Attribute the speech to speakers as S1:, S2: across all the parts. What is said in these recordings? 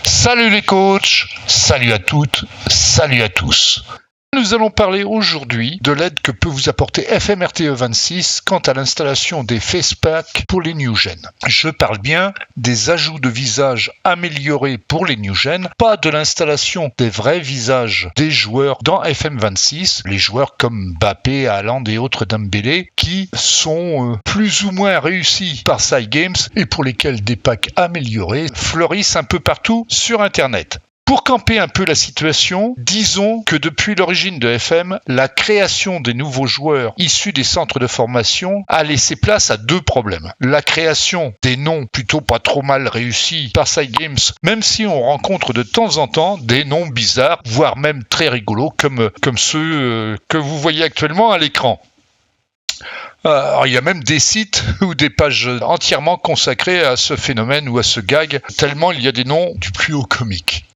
S1: Salut les coachs, salut à toutes, salut à tous. Nous allons parler aujourd'hui de l'aide que peut vous apporter FMRTE26 quant à l'installation des FacePack pour les new-gen. Je parle bien des ajouts de visages améliorés pour les new-gen, pas de l'installation des vrais visages des joueurs dans FM26, les joueurs comme Mbappé, Haaland et autres Dembélé, qui sont plus ou moins réussis par Cygames et pour lesquels des packs améliorés fleurissent un peu partout sur Internet. Pour camper un peu la situation, disons que depuis l'origine de FM, la création des nouveaux joueurs issus des centres de formation a laissé place à deux problèmes. La création des noms plutôt pas trop mal réussis par Cygames, même si on rencontre de temps en temps des noms bizarres, voire même très rigolos, comme ceux que vous voyez actuellement à l'écran. Alors, il y a même des sites ou des pages entièrement consacrées à ce phénomène ou à ce gag, tellement il y a des noms du plus haut comique.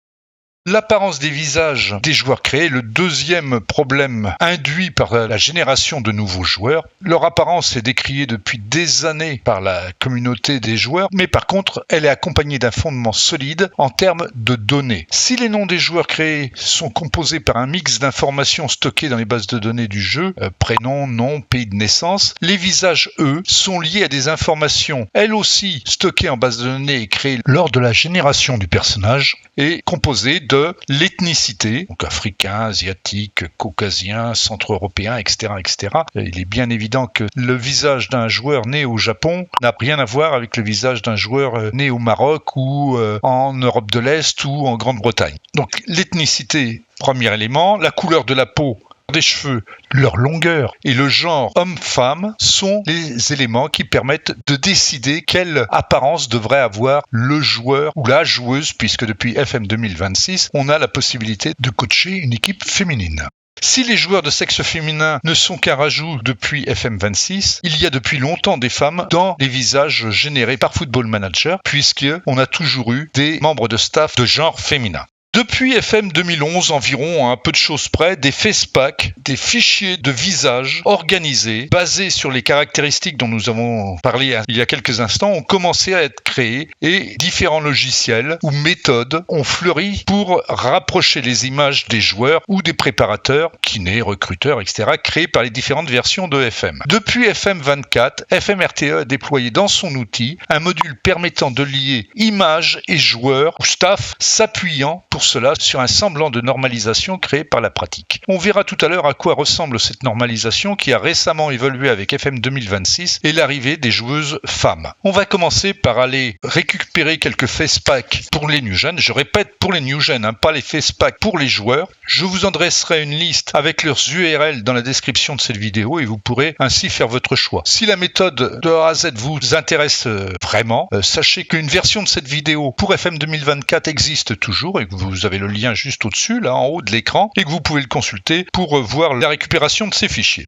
S1: L'apparence des visages des joueurs créés est le deuxième problème induit par la génération de nouveaux joueurs. Leur apparence est décriée depuis des années par la communauté des joueurs, mais par contre, elle est accompagnée d'un fondement solide en termes de données. Si les noms des joueurs créés sont composés par un mix d'informations stockées dans les bases de données du jeu, prénom, nom, pays de naissance, les visages, eux, sont liés à des informations, elles aussi stockées en base de données et créées lors de la génération du personnage, et composées de l'ethnicité, donc africain, asiatique, caucasien, centre-européen, etc., etc. Il est bien évident que le visage d'un joueur né au Japon n'a rien à voir avec le visage d'un joueur né au Maroc ou en Europe de l'Est ou en Grande-Bretagne. Donc l'ethnicité, premier élément, la couleur de la peau, des cheveux, leur longueur et le genre homme-femme sont les éléments qui permettent de décider quelle apparence devrait avoir le joueur ou la joueuse, puisque depuis FM 2026, on a la possibilité de coacher une équipe féminine. Si les joueurs de sexe féminin ne sont qu'un rajout depuis FM26, il y a depuis longtemps des femmes dans les visages générés par Football Manager, puisqu'on a toujours eu des membres de staff de genre féminin. Depuis FM 2011 environ, à un peu de choses près, des FacePack, des fichiers de visage organisés, basés sur les caractéristiques dont nous avons parlé il y a quelques instants, ont commencé à être créés et différents logiciels ou méthodes ont fleuri pour rapprocher les images des joueurs ou des préparateurs, kinés, recruteurs, etc., créés par les différentes versions de FM. Depuis FM 24, FMRTE a déployé dans son outil un module permettant de lier images et joueurs ou staff s'appuyant pour cela sur un semblant de normalisation créé par la pratique. On verra tout à l'heure à quoi ressemble cette normalisation qui a récemment évolué avec FM 2026 et l'arrivée des joueuses femmes. On va commencer par aller récupérer quelques FacePack pour les new-gen. Je répète, pour les new-gen, pas les FacePack pour les joueurs. Je vous en dresserai une liste avec leurs URL dans la description de cette vidéo et vous pourrez ainsi faire votre choix. Si la méthode de A à Z vous intéresse vraiment, sachez qu'une version de cette vidéo pour FM 2024 existe toujours et que vous avez le lien juste au-dessus, là en haut de l'écran, et que vous pouvez le consulter pour voir la récupération de ces fichiers.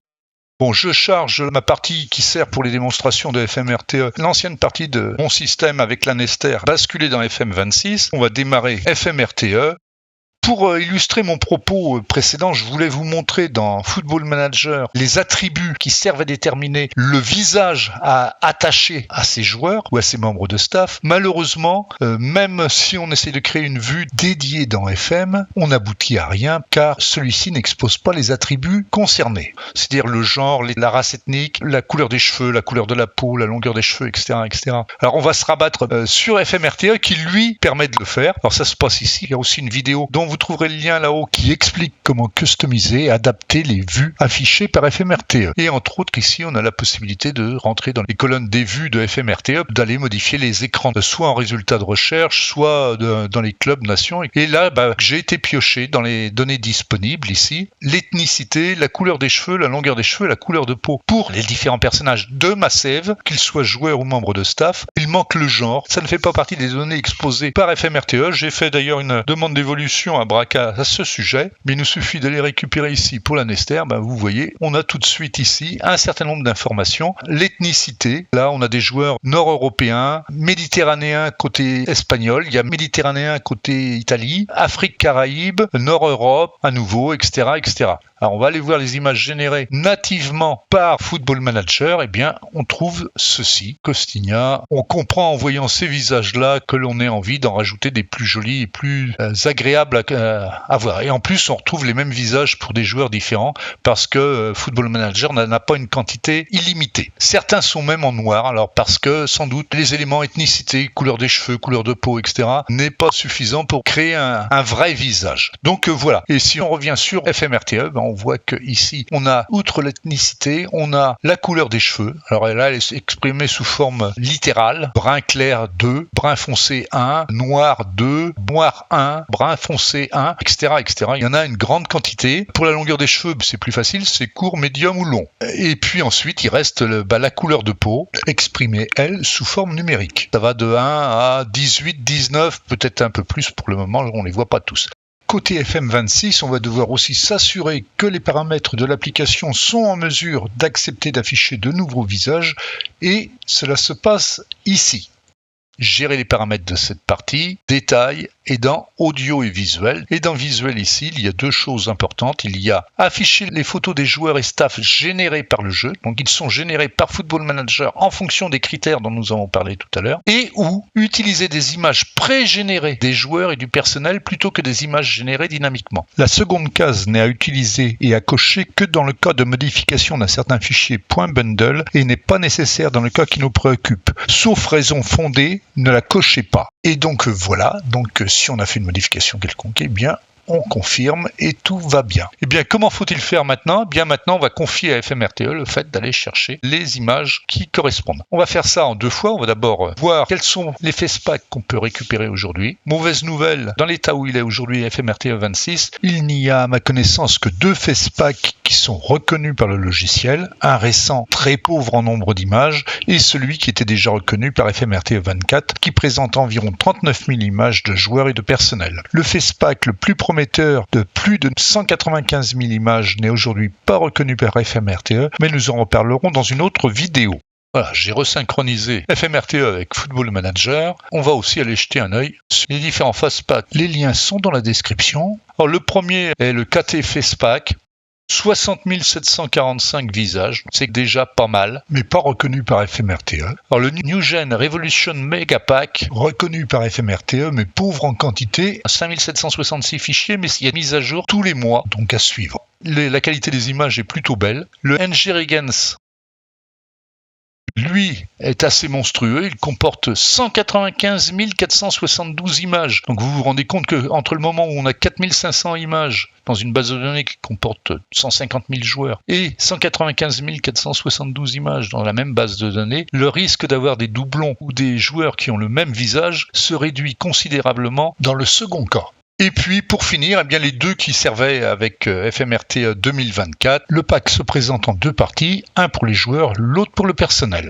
S1: Bon, je charge ma partie qui sert pour les démonstrations de FMRTE, l'ancienne partie de mon système avec l'Anester basculée dans FM26. On va démarrer FMRTE. Pour illustrer mon propos précédent, je voulais vous montrer dans Football Manager les attributs qui servent à déterminer le visage à attacher à ces joueurs ou à ces membres de staff. Malheureusement, même si on essaie de créer une vue dédiée dans FM, on n'aboutit à rien car celui-ci n'expose pas les attributs concernés. C'est-à-dire le genre, la race ethnique, la couleur des cheveux, la couleur de la peau, la longueur des cheveux, etc. etc. Alors on va se rabattre sur FMRTE qui lui permet de le faire. Alors ça se passe ici, il y a aussi une vidéo dont vous trouverez le lien là-haut qui explique comment customiser et adapter les vues affichées par FMRTE. Et entre autres, ici, on a la possibilité de rentrer dans les colonnes des vues de FMRTE, d'aller modifier les écrans, soit en résultat de recherche, soit dans les clubs nations. Et là, j'ai été pioché dans les données disponibles ici, l'ethnicité, la couleur des cheveux, la longueur des cheveux, la couleur de peau pour les différents personnages de ma save, qu'ils soient joueurs ou membres de staff. Il manque le genre. Ça ne fait pas partie des données exposées par FMRTE. J'ai fait d'ailleurs une demande d'évolution à Braca à ce sujet, mais il nous suffit d'aller récupérer ici pour l'Anester. Vous voyez, on a tout de suite ici un certain nombre d'informations. L'ethnicité, là on a des joueurs nord-européens, méditerranéens côté espagnol, il y a méditerranéens côté Italie, Afrique, Caraïbes, Nord-Europe à nouveau, etc., etc. Alors on va aller voir les images générées nativement par Football Manager. Eh bien, on trouve ceci, Costinha. On comprend en voyant ces visages-là que l'on ait envie d'en rajouter des plus jolis et plus agréables à voir. Et en plus, on retrouve les mêmes visages pour des joueurs différents parce que Football Manager n'a pas une quantité illimitée. Certains sont même en noir, alors parce que sans doute les éléments ethnicité, couleur des cheveux, couleur de peau, etc. n'est pas suffisant pour créer un vrai visage. Donc voilà. Et si on revient sur FMRTE, on voit que ici on a, outre l'ethnicité, on a la couleur des cheveux. Alors là, elle est exprimée sous forme littérale. Brun clair 2, brun foncé 1, noir 2, noir 1, brun foncé 1, etc., etc. Il y en a une grande quantité. Pour la longueur des cheveux, c'est plus facile, c'est court, médium ou long. Et puis ensuite, il reste la couleur de peau, exprimée, elle, sous forme numérique. Ça va de 1 à 18, 19, peut-être un peu plus pour le moment, on ne les voit pas tous. Côté FM26, on va devoir aussi s'assurer que les paramètres de l'application sont en mesure d'accepter d'afficher de nouveaux visages et cela se passe ici. Gérer les paramètres de cette partie, détail, et dans audio et visuel. Et dans visuel ici, il y a deux choses importantes. Il y a afficher les photos des joueurs et staff générés par le jeu. Donc ils sont générés par Football Manager en fonction des critères dont nous avons parlé tout à l'heure. Et ou utiliser des images pré-générées des joueurs et du personnel plutôt que des images générées dynamiquement. La seconde case n'est à utiliser et à cocher que dans le cas de modification d'un certain fichier .bundle et n'est pas nécessaire dans le cas qui nous préoccupe. Sauf raison fondée, ne la cochez pas. Et donc voilà, si on a fait une modification quelconque, eh bien on confirme et tout va bien. Eh bien, comment faut-il faire maintenant ? Eh bien, maintenant, on va confier à FMRTE le fait d'aller chercher les images qui correspondent. On va faire ça en deux fois. On va d'abord voir quels sont les FacePack qu'on peut récupérer aujourd'hui. Mauvaise nouvelle, dans l'état où il est aujourd'hui, FMRTE 26, il n'y a à ma connaissance que 2 FacePack qui sont reconnus par le logiciel. Un récent, très pauvre en nombre d'images, et celui qui était déjà reconnu par FMRTE 24, qui présente environ 39 000 images de joueurs et de personnel. Le FacePack le plus prometteur de plus de 195 000 images n'est aujourd'hui pas reconnu par FMRTE, mais nous en reparlerons dans une autre vidéo. Voilà, j'ai resynchronisé FMRTE avec Football Manager. On va aussi aller jeter un œil sur les différents FacePack. Les liens sont dans la description. Alors, le premier est le KT FacePack. 60 745 visages, c'est déjà pas mal, mais pas reconnu par FMRTE. Alors le New Gen Revolution Megapack, reconnu par FMRTE, mais pauvre en quantité, 5766 fichiers, mais il y a mise à jour tous les mois, donc à suivre. La qualité des images est plutôt belle. Le NG Regens, lui, est assez monstrueux, il comporte 195 472 images. Donc vous vous rendez compte qu'entre le moment où on a 4500 images dans une base de données qui comporte 150 000 joueurs et 195 472 images dans la même base de données, le risque d'avoir des doublons ou des joueurs qui ont le même visage se réduit considérablement dans le second cas. Et puis, pour finir, eh bien, les deux qui servaient avec FMRTE 2024, le pack se présente en 2 parties, un pour les joueurs, l'autre pour le personnel.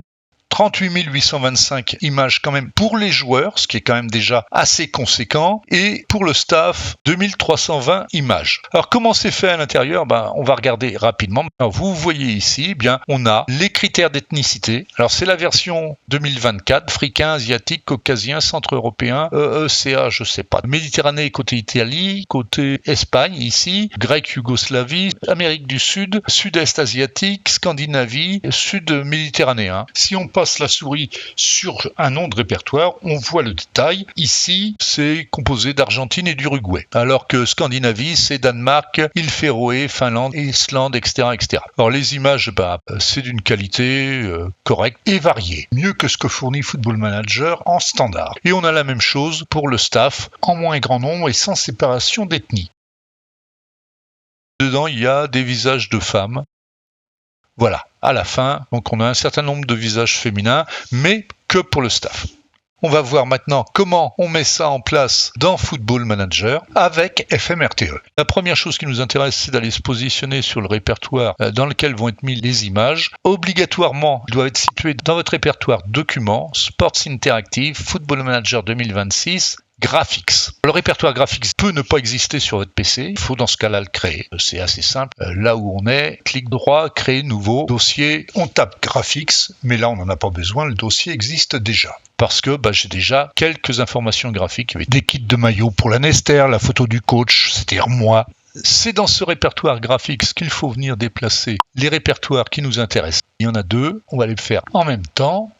S1: 38 825 images quand même pour les joueurs, ce qui est quand même déjà assez conséquent, et pour le staff, 2320 images. Alors comment c'est fait à l'intérieur ? On va regarder rapidement. Alors, vous voyez ici, on a les critères d'ethnicité. Alors c'est la version 2024, africain, asiatique, caucasien, centre-européen, EECA, je sais pas. Méditerranée côté Italie, côté Espagne ici, grec, Yougoslavie, Amérique du Sud, sud-est asiatique, Scandinavie, sud-méditerranéen. Si on passe la souris sur un nom de répertoire, on voit le détail. Ici, c'est composé d'Argentine et d'Uruguay. Alors que Scandinavie, c'est Danemark, îles Féroé, Finlande, Islande, etc., etc. Alors les images, c'est d'une qualité correcte et variée. Mieux que ce que fournit Football Manager en standard. Et on a la même chose pour le staff, en moins grand nombre et sans séparation d'ethnie. Dedans, il y a des visages de femmes. Voilà, à la fin, donc on a un certain nombre de visages féminins, mais que pour le staff. On va voir maintenant comment on met ça en place dans Football Manager avec FMRTE. La première chose qui nous intéresse, c'est d'aller se positionner sur le répertoire dans lequel vont être mises les images. Obligatoirement, ils doivent être situés dans votre répertoire Documents, Sports Interactive, Football Manager 2026, Graphics. Le répertoire Graphics peut ne pas exister sur votre PC, il faut dans ce cas-là le créer. C'est assez simple. Là où on est, clic droit, créer nouveau dossier, on tape Graphics, mais là on n'en a pas besoin, le dossier existe déjà. Parce que j'ai déjà quelques informations graphiques, avec des kits de maillots pour la Nester, la photo du coach, c'est-à-dire moi, c'est dans ce répertoire graphics qu'il faut venir déplacer les répertoires qui nous intéressent. Il y en a deux, on va les faire en même temps.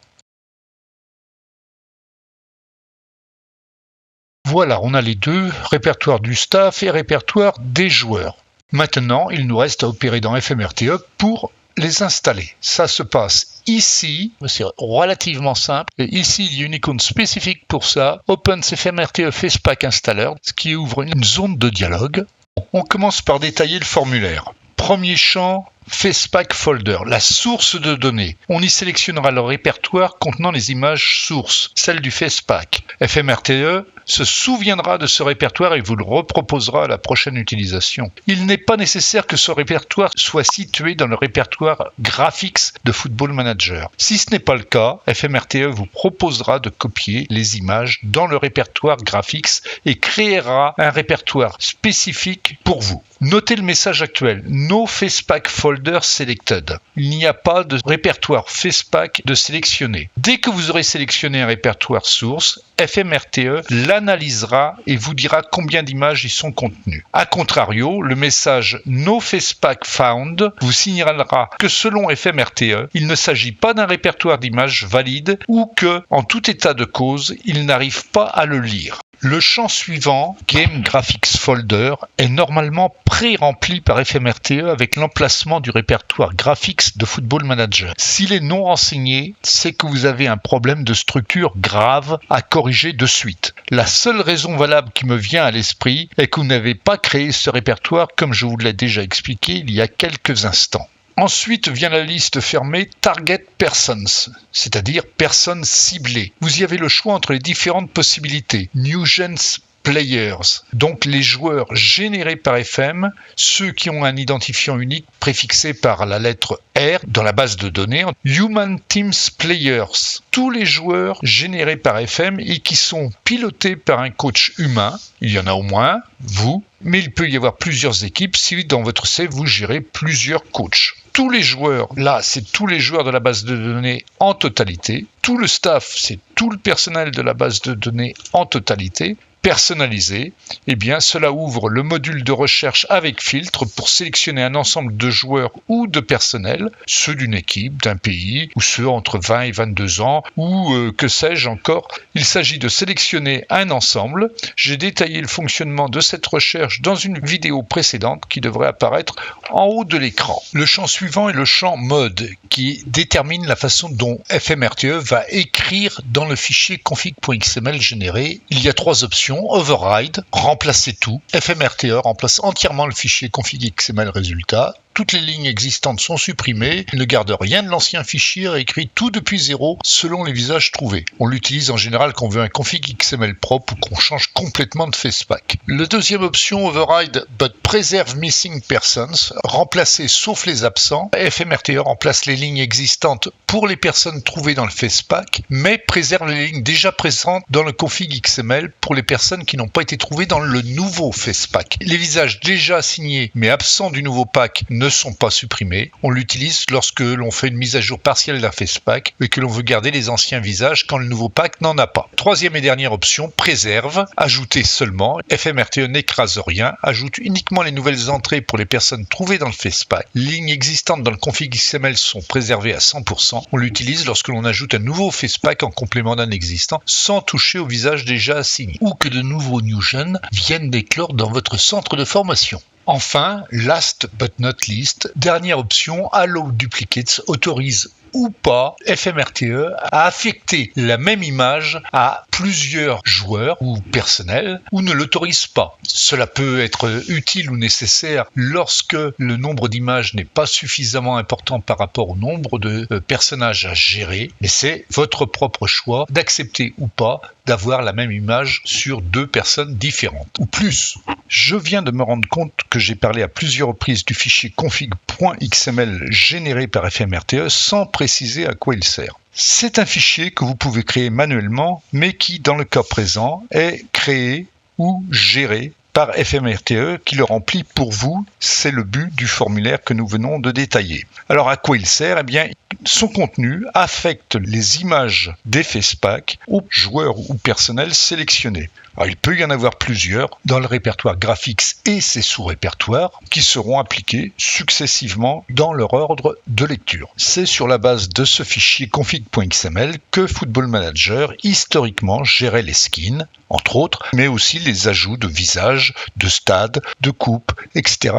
S1: Voilà, on a les deux, répertoire du staff et répertoire des joueurs. Maintenant, il nous reste à opérer dans FMRTE pour les installer. Ça se passe ici, c'est relativement simple. Et ici, il y a une icône spécifique pour ça, Open FMRTE FacePack Installer, ce qui ouvre une zone de dialogue. On commence par détailler le formulaire. Premier champ, FacePack Folder, la source de données. On y sélectionnera le répertoire contenant les images sources, celles du FacePack. FMRTE se souviendra de ce répertoire et vous le reproposera à la prochaine utilisation. Il n'est pas nécessaire que ce répertoire soit situé dans le répertoire Graphics de Football Manager. Si ce n'est pas le cas, FMRTE vous proposera de copier les images dans le répertoire Graphics et créera un répertoire spécifique pour vous. Notez le message actuel, No FacePack Folder Selected. Il n'y a pas de répertoire FacePack de sélectionner. Dès que vous aurez sélectionné un répertoire source, FMRTE l'analysera et vous dira combien d'images y sont contenues. A contrario, le message No FacePack Found vous signalera que selon FMRTE, il ne s'agit pas d'un répertoire d'images valide ou que, en tout état de cause, il n'arrive pas à le lire. Le champ suivant, Game Graphics Folder, est normalement pré-rempli par FMRTE avec l'emplacement du répertoire Graphics de Football Manager. S'il est non renseigné, c'est que vous avez un problème de structure grave à corriger de suite. La seule raison valable qui me vient à l'esprit est que vous n'avez pas créé ce répertoire comme je vous l'ai déjà expliqué il y a quelques instants. Ensuite vient la liste fermée Target Persons, c'est-à-dire personnes ciblées. Vous y avez le choix entre les différentes possibilités. New Gens Players, donc les joueurs générés par FM, ceux qui ont un identifiant unique préfixé par la lettre R dans la base de données. Human Teams Players, tous les joueurs générés par FM et qui sont pilotés par un coach humain. Il y en a au moins, vous, mais il peut y avoir plusieurs équipes si dans votre save vous gérez plusieurs coachs. Tous les joueurs, là, c'est tous les joueurs de la base de données en totalité. Tout le staff, c'est tout le personnel de la base de données en totalité. Personnalisé, eh bien cela ouvre le module de recherche avec filtre pour sélectionner un ensemble de joueurs ou de personnel, ceux d'une équipe, d'un pays, ou ceux entre 20 et 22 ans, ou que sais-je encore. Il s'agit de sélectionner un ensemble. J'ai détaillé le fonctionnement de cette recherche dans une vidéo précédente qui devrait apparaître en haut de l'écran. Le champ suivant est le champ mode qui détermine la façon dont FMRTE va écrire dans le fichier config.xml généré. Il y a trois options. Override, remplacer tout. FMRTE remplace entièrement le fichier config.xml résultat. Toutes les lignes existantes sont supprimées, il ne garde rien de l'ancien fichier et écrit tout depuis zéro selon les visages trouvés. On l'utilise en général quand on veut un config XML propre ou qu'on change complètement de FacePack. La deuxième option, Override but preserve missing persons, remplacer sauf les absents. FMRTE remplace les lignes existantes pour les personnes trouvées dans le FacePack, mais préserve les lignes déjà présentes dans le config XML pour les personnes qui n'ont pas été trouvées dans le nouveau FacePack. Les visages déjà assignés mais absents du nouveau pack ne sont pas supprimés. On l'utilise lorsque l'on fait une mise à jour partielle d'un FacePack et que l'on veut garder les anciens visages quand le nouveau pack n'en a pas. Troisième et dernière option, préserve, ajouter seulement. FMRTE n'écrase rien, ajoute uniquement les nouvelles entrées pour les personnes trouvées dans le FacePack. Les lignes existantes dans le config XML sont préservées à 100%. On l'utilise lorsque l'on ajoute un nouveau FacePack en complément d'un existant sans toucher au visage déjà assigné ou que de nouveaux new gens viennent d'éclore dans votre centre de formation. Enfin, last but not least, dernière option, Allow Duplicates autorise ou pas FMRTE à affecter la même image à plusieurs joueurs ou personnels ou ne l'autorise pas. Cela peut être utile ou nécessaire lorsque le nombre d'images n'est pas suffisamment important par rapport au nombre de personnages à gérer, mais c'est votre propre choix d'accepter ou pas d'avoir la même image sur deux personnes différentes ou plus. Je viens de me rendre compte que j'ai parlé à plusieurs reprises du fichier config.xml généré par FMRTE sans préciser à quoi il sert. C'est un fichier que vous pouvez créer manuellement, mais qui, dans le cas présent, est créé ou géré par FMRTE qui le remplit pour vous. C'est le but du formulaire que nous venons de détailler. Alors à quoi il sert ? Eh bien, son contenu affecte les images des FacePack aux joueurs ou personnels sélectionnés. Alors, il peut y en avoir plusieurs dans le répertoire Graphics et ses sous-répertoires qui seront appliqués successivement dans leur ordre de lecture. C'est sur la base de ce fichier config.xml que Football Manager historiquement gérait les skins, entre autres, mais aussi les ajouts de visages, de stades, de coupes, etc.,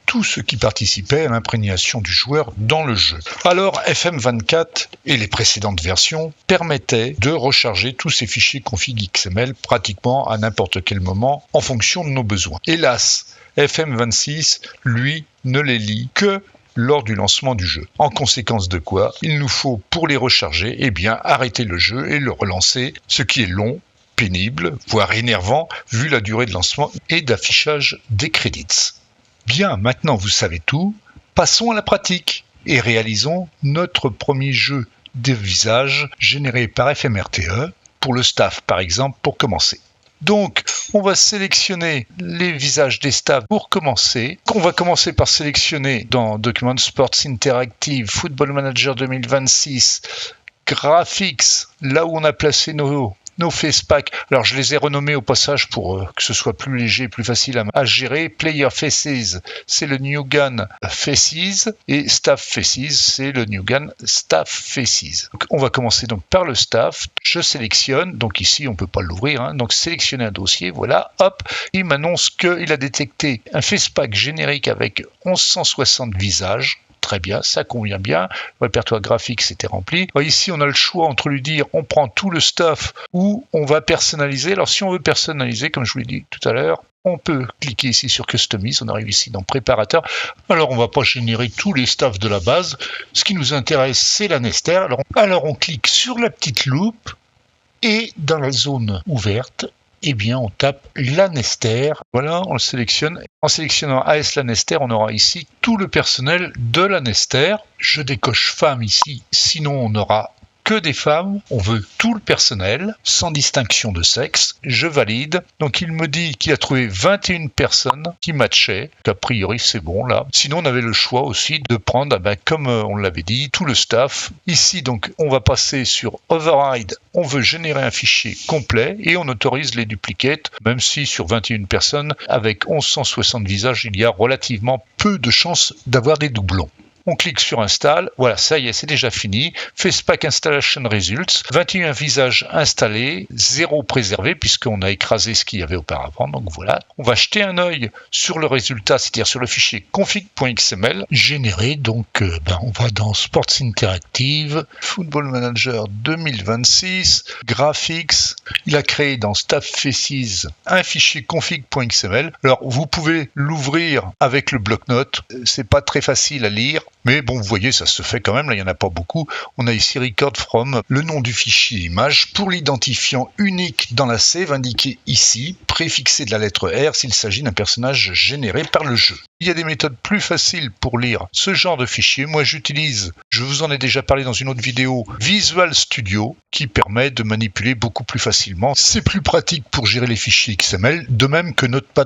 S1: tout ce qui participait à l'imprégnation du joueur dans le jeu. Alors, FM24 et les précédentes versions permettaient de recharger tous ces fichiers config XML pratiquement à n'importe quel moment en fonction de nos besoins. Hélas, FM26, lui, ne les lit que lors du lancement du jeu. En conséquence de quoi, il nous faut, pour les recharger, arrêter le jeu et le relancer, ce qui est long, pénible, voire énervant, vu la durée de lancement et d'affichage des credits. Bien, maintenant vous savez tout, passons à la pratique et réalisons notre premier jeu de visage généré par FMRTE, pour le staff par exemple, pour commencer. Donc, on va sélectionner les visages des staffs pour commencer. On va commencer par sélectionner dans Document Sports Interactive, Football Manager 2026, Graphics, là où on a placé nos FacePack. Alors, je les ai renommés au passage pour que ce soit plus léger, plus facile à gérer. Player Faces, c'est le New Gun Faces, et Staff Faces, c'est le New Gun Staff Faces. Donc, on va commencer donc par le staff. Je sélectionne, donc ici on peut pas l'ouvrir, donc sélectionner un dossier, voilà, hop, il m'annonce qu'il a détecté un FacePack générique avec 1160 visages. Très bien, ça convient bien. Le répertoire graphique c'était rempli. Ici, on a le choix entre lui dire on prend tout le stuff ou on va personnaliser. Alors, si on veut personnaliser, comme je vous l'ai dit tout à l'heure, on peut cliquer ici sur Customize. On arrive ici dans Préparateur. Alors, on ne va pas générer tous les stuffs de la base. Ce qui nous intéresse, c'est la Nester. Alors, on clique sur la petite loupe et dans la zone ouverte, on tape la Nester. Voilà, on le sélectionne. En sélectionnant AS la Nester, on aura ici tout le personnel de la Nester. Je décoche femme ici, sinon on n'aura que des femmes. On veut tout le personnel, sans distinction de sexe. Je valide. Donc il me dit qu'il a trouvé 21 personnes qui matchaient. A priori, c'est bon là. Sinon, on avait le choix aussi de prendre, comme on l'avait dit, tout le staff. Ici, donc, on va passer sur Override. On veut générer un fichier complet et on autorise les duplicates, même si sur 21 personnes, avec 1160 visages, il y a relativement peu de chances d'avoir des doublons. On clique sur Install, voilà, ça y est, c'est déjà fini. FacePack Installation Results, 21 visages installés, 0 préservé puisqu'on a écrasé ce qu'il y avait auparavant, donc voilà. On va jeter un œil sur le résultat, c'est-à-dire sur le fichier config.xml généré, donc on va dans Sports Interactive, Football Manager 2026, Graphics, il a créé dans Staff Faces un fichier config.xml. Alors, vous pouvez l'ouvrir avec le bloc-notes, c'est pas très facile à lire, mais bon, vous voyez, ça se fait quand même, là, il n'y en a pas beaucoup. On a ici record from, le nom du fichier image, pour l'identifiant unique dans la save, indiqué ici, préfixé de la lettre R s'il s'agit d'un personnage généré par le jeu. Il y a des méthodes plus faciles pour lire ce genre de fichier. Moi, j'utilise, je vous en ai déjà parlé dans une autre vidéo, Visual Studio, qui permet de manipuler beaucoup plus facilement. C'est plus pratique pour gérer les fichiers XML, de même que Notepad++,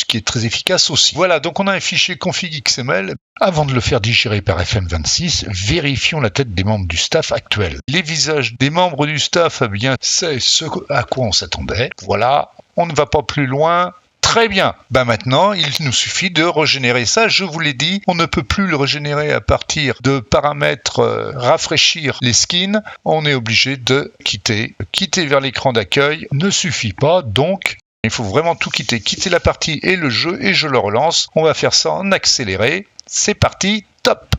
S1: qui est très efficace aussi. Voilà, donc on a un fichier config XML. Avant de le faire digérer par FM26, vérifions la tête des membres du staff actuel. Les visages des membres du staff, c'est ce à quoi on s'attendait. Voilà, on ne va pas plus loin. Très bien. Maintenant, il nous suffit de régénérer ça. Je vous l'ai dit, on ne peut plus le régénérer à partir de paramètres rafraîchir les skins. On est obligé de quitter. Quitter vers l'écran d'accueil ne suffit pas, donc il faut vraiment tout quitter. Quitter la partie et le jeu, et je le relance. On va faire ça en accéléré. C'est parti, top!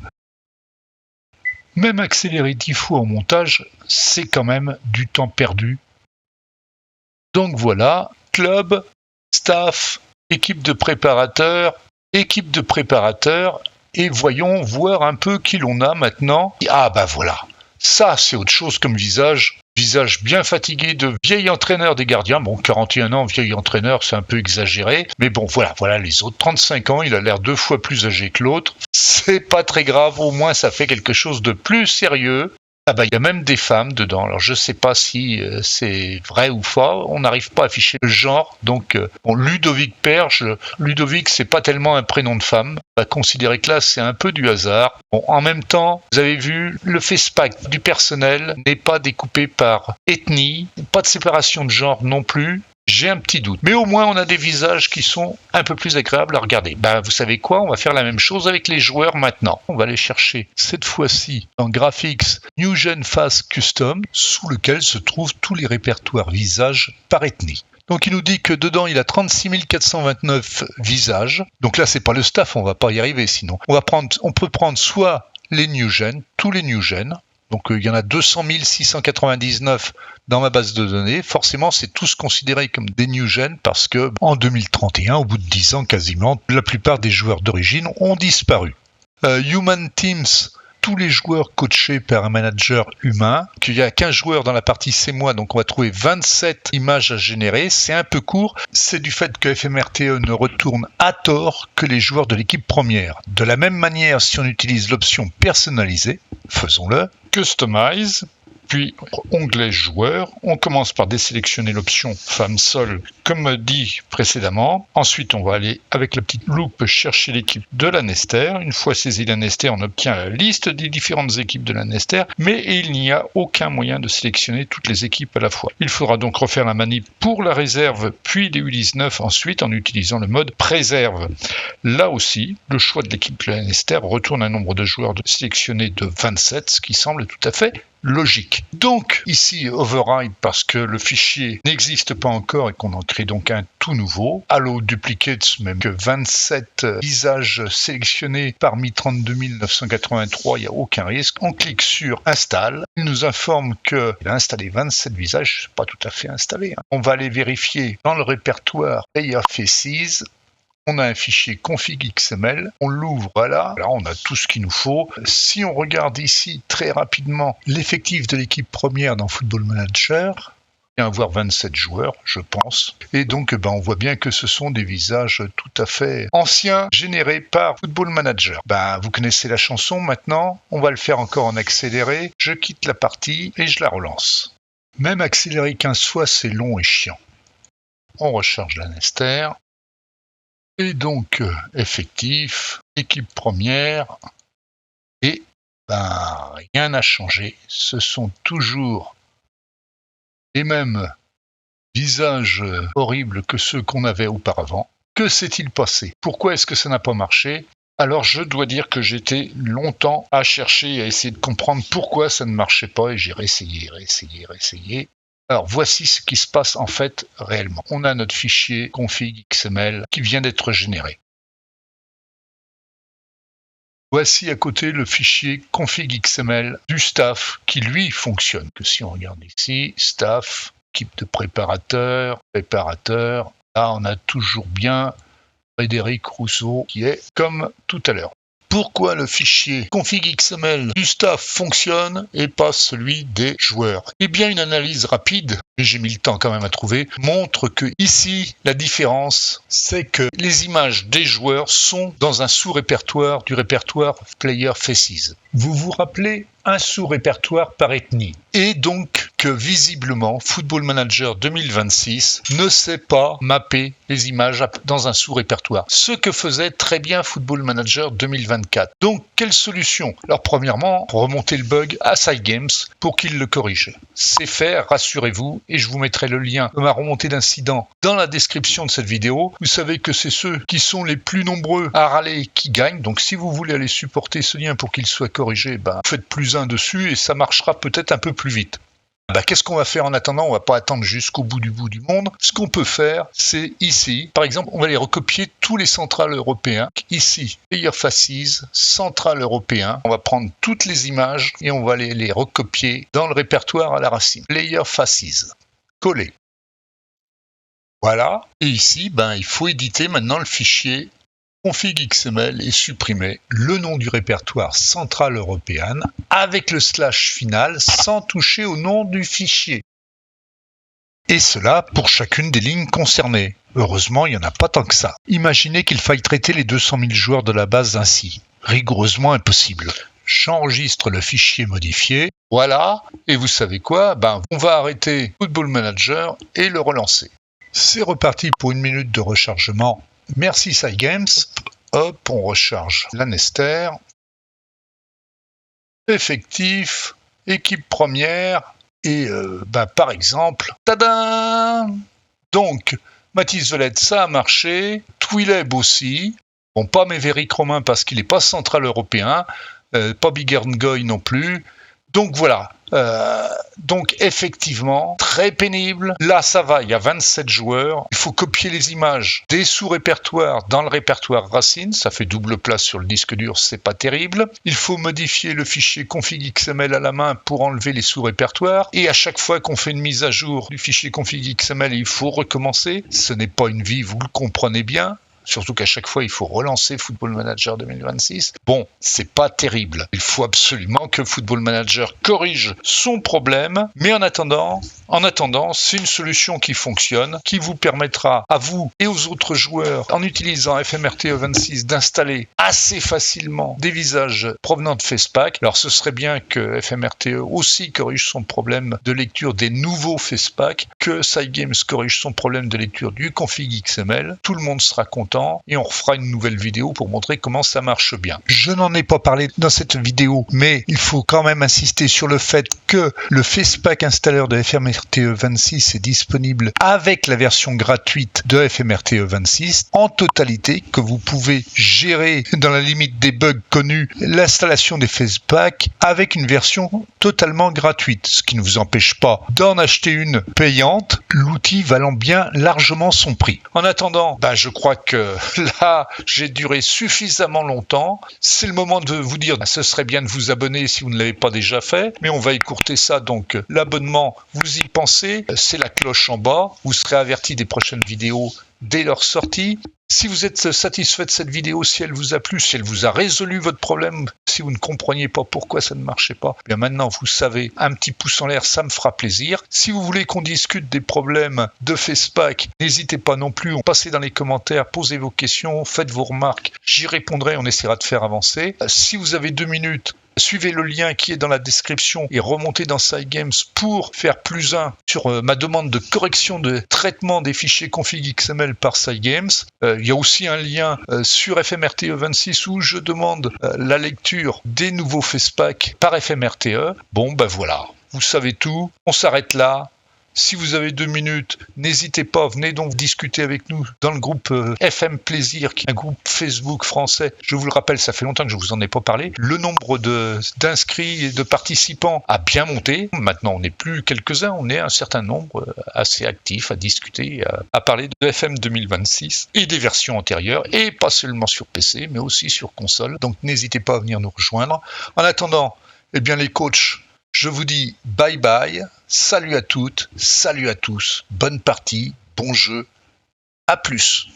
S1: Même accélérer 10 fois au montage, c'est quand même du temps perdu. Donc voilà, club, staff, équipe de préparateurs, et voyons voir un peu qui l'on a maintenant. Ah voilà, ça c'est autre chose comme visage. Visage bien fatigué de vieil entraîneur des gardiens. Bon, 41 ans, vieil entraîneur, c'est un peu exagéré. Mais bon, voilà les autres. 35 ans, il a l'air 2 fois plus âgé que l'autre. C'est pas très grave, au moins ça fait quelque chose de plus sérieux. Ah bah, il y a même des femmes dedans. Alors je sais pas si c'est vrai ou faux. On n'arrive pas à afficher le genre. Donc bon, Ludovic Perge, Ludovic c'est pas tellement un prénom de femme. On va considérer que là c'est un peu du hasard. Bon, en même temps, vous avez vu, le FacePack du personnel n'est pas découpé par ethnie, pas de séparation de genre non plus. J'ai un petit doute. Mais au moins, on a des visages qui sont un peu plus agréables à regarder. Ben, vous savez quoi? On va faire la même chose avec les joueurs maintenant. On va aller chercher, cette fois-ci, dans Graphics, New Gen Face Custom, sous lequel se trouvent tous les répertoires visages par ethnie. Donc il nous dit que dedans il a 36 429 visages. Donc là c'est pas le staff, on va pas y arriver sinon. On peut prendre soit les New Gen, tous les New Gen. Donc il y en a 200 699 dans ma base de données. Forcément, c'est tous considérés comme des New Gen parce que en 2031, au bout de 10 ans quasiment, la plupart des joueurs d'origine ont disparu. Human Teams, tous les joueurs coachés par un manager humain. Il y a 15 joueurs dans la partie c'est moi, donc on va trouver 27 images à générer. C'est un peu court. C'est du fait que FMRTE ne retourne à tort que les joueurs de l'équipe première. De la même manière, si on utilise l'option personnalisée, faisons-le. Customize, puis onglet joueur. On commence par désélectionner l'option femme seule, comme dit précédemment. Ensuite, on va aller avec la petite loupe chercher l'équipe de la Nester. Une fois saisi la Nester, on obtient la liste des différentes équipes de la Nester, mais il n'y a aucun moyen de sélectionner toutes les équipes à la fois. Il faudra donc refaire la manip pour la réserve, puis les U19 ensuite en utilisant le mode préserve. Là aussi, le choix de l'équipe de la Nester retourne un nombre de joueurs sélectionnés de 27, ce qui semble tout à fait logique. Donc ici override parce que le fichier n'existe pas encore et qu'on en crée donc un tout nouveau. Allow duplicates, même que 27 visages sélectionnés parmi 32 983, il n'y a aucun risque. On clique sur install. Il nous informe qu'il a installé 27 visages, c'est pas tout à fait installé. On va aller vérifier dans le répertoire Player Faces. On a un fichier config XML, on l'ouvre, voilà, là on a tout ce qu'il nous faut. Si on regarde ici très rapidement l'effectif de l'équipe première dans Football Manager, il y a avoir 27 joueurs, je pense. Et donc on voit bien que ce sont des visages tout à fait anciens, générés par Football Manager. Vous connaissez la chanson maintenant, on va le faire encore en accéléré. Je quitte la partie et je la relance. Même accéléré 15 fois, c'est long et chiant. On recharge la Nester. Et donc, effectif, équipe première, et rien n'a changé. Ce sont toujours les mêmes visages horribles que ceux qu'on avait auparavant. Que s'est-il passé? Pourquoi est-ce que ça n'a pas marché? Alors, je dois dire que j'étais longtemps à chercher, à essayer de comprendre pourquoi ça ne marchait pas, et j'ai réessayé. Alors, voici ce qui se passe en fait réellement. On a notre fichier config XML qui vient d'être généré. Voici à côté le fichier config XML du staff qui lui fonctionne. Que si on regarde ici, staff, équipe de préparateur, là on a toujours bien Frédéric Rousseau qui est comme tout à l'heure. Pourquoi le fichier config XML du staff fonctionne et pas celui des joueurs? Eh bien, une analyse rapide, et j'ai mis le temps quand même à trouver, montre que ici, la différence, c'est que les images des joueurs sont dans un sous-répertoire du répertoire Player Faces. Vous vous rappelez? Un sous-répertoire par ethnie. Et donc que visiblement, Football Manager 2026 ne sait pas mapper les images dans un sous-répertoire. Ce que faisait très bien Football Manager 2024. Donc, quelle solution? Alors, premièrement, remonter le bug à Cygames pour qu'il le corrige. C'est fait, rassurez-vous, et je vous mettrai le lien de ma remontée d'incident dans la description de cette vidéo. Vous savez que c'est ceux qui sont les plus nombreux à râler qui gagnent. Donc, si vous voulez aller supporter ce lien pour qu'il soit corrigé, faites plus un dessus et ça marchera peut-être un peu plus vite. Qu'est-ce qu'on va faire en attendant? On va pas attendre jusqu'au bout du monde. Ce qu'on peut faire, c'est ici. Par exemple, on va aller recopier tous les centrales européens. Ici, Player Faces, central européen. On va prendre toutes les images et on va aller les recopier dans le répertoire à la racine. Player Faces. Coller. Voilà. Et ici, il faut éditer maintenant le fichier config XML et supprimer le nom du répertoire central européen avec le slash final sans toucher au nom du fichier. Et cela pour chacune des lignes concernées. Heureusement, il n'y en a pas tant que ça. Imaginez qu'il faille traiter les 200 000 joueurs de la base ainsi. Rigoureusement impossible. j'enregistre le fichier modifié. Voilà, et vous savez quoi? On va arrêter Football Manager et le relancer. C'est reparti pour 1 minute de rechargement. Merci Cygames. Hop, on recharge la Nester. Effectif, équipe première, et par exemple, tadam! Donc, Mathis Velette, ça a marché, Twileb aussi, bon, pas Mévéric Romain parce qu'il n'est pas central européen, pas Bigerngoy non plus, donc voilà. Donc effectivement, très pénible. Là, ça va, il y a 27 joueurs. Il faut copier les images des sous-répertoires dans le répertoire racine. Ça fait double place sur le disque dur, c'est pas terrible. Il faut modifier le fichier config XML à la main pour enlever les sous-répertoires. Et à chaque fois qu'on fait une mise à jour du fichier config XML, il faut recommencer. Ce n'est pas une vie, vous le comprenez bien. Surtout qu'à chaque fois, il faut relancer Football Manager 2026. Bon, c'est pas terrible. Il faut absolument que Football Manager corrige son problème. Mais en attendant, c'est une solution qui fonctionne, qui vous permettra à vous et aux autres joueurs, en utilisant FMRTE26, d'installer assez facilement des visages provenant de FacePack. Alors, ce serait bien que FMRTE aussi corrige son problème de lecture des nouveaux FacePack, que Cygames corrige son problème de lecture du config XML. Tout le monde sera content. Et on refera une nouvelle vidéo pour montrer comment ça marche bien. Je n'en ai pas parlé dans cette vidéo, mais il faut quand même insister sur le fait que le FacePack installeur de FMRTE26 est disponible avec la version gratuite de FMRTE26 en totalité, que vous pouvez gérer dans la limite des bugs connus l'installation des FacePack avec une version totalement gratuite, ce qui ne vous empêche pas d'en acheter une payante, l'outil valant bien largement son prix. En attendant, je crois que là, j'ai duré suffisamment longtemps. C'est le moment de vous dire, ce serait bien de vous abonner si vous ne l'avez pas déjà fait, mais on va écourter ça. Donc, l'abonnement, vous y pensez, c'est la cloche en bas. Vous serez averti des prochaines vidéos dès leur sortie. Si vous êtes satisfait de cette vidéo, si elle vous a plu, si elle vous a résolu votre problème, si vous ne compreniez pas pourquoi ça ne marchait pas, bien maintenant vous savez, un petit pouce en l'air, ça me fera plaisir. Si vous voulez qu'on discute des problèmes de FacePack, n'hésitez pas non plus, passez dans les commentaires, posez vos questions, faites vos remarques, j'y répondrai, on essaiera de faire avancer. Si vous avez 2 minutes, suivez le lien qui est dans la description et remontez dans Cygames pour faire +1 sur ma demande de correction de traitement des fichiers config XML par Cygames. Il y a aussi un lien sur FMRTE26 où je demande la lecture des nouveaux FacePack par FMRTE. Bon, voilà, vous savez tout, on s'arrête là. Si vous avez 2 minutes, n'hésitez pas, venez donc discuter avec nous dans le groupe FM Plaisir, qui est un groupe Facebook français. Je vous le rappelle, ça fait longtemps que je ne vous en ai pas parlé. Le nombre d'inscrits et de participants a bien monté. Maintenant, on n'est plus quelques-uns, on est un certain nombre assez actifs à discuter, à parler de FM 2026 et des versions antérieures, et pas seulement sur PC, mais aussi sur console. Donc n'hésitez pas à venir nous rejoindre. En attendant, les coachs, je vous dis bye bye, salut à toutes, salut à tous, bonne partie, bon jeu, à plus.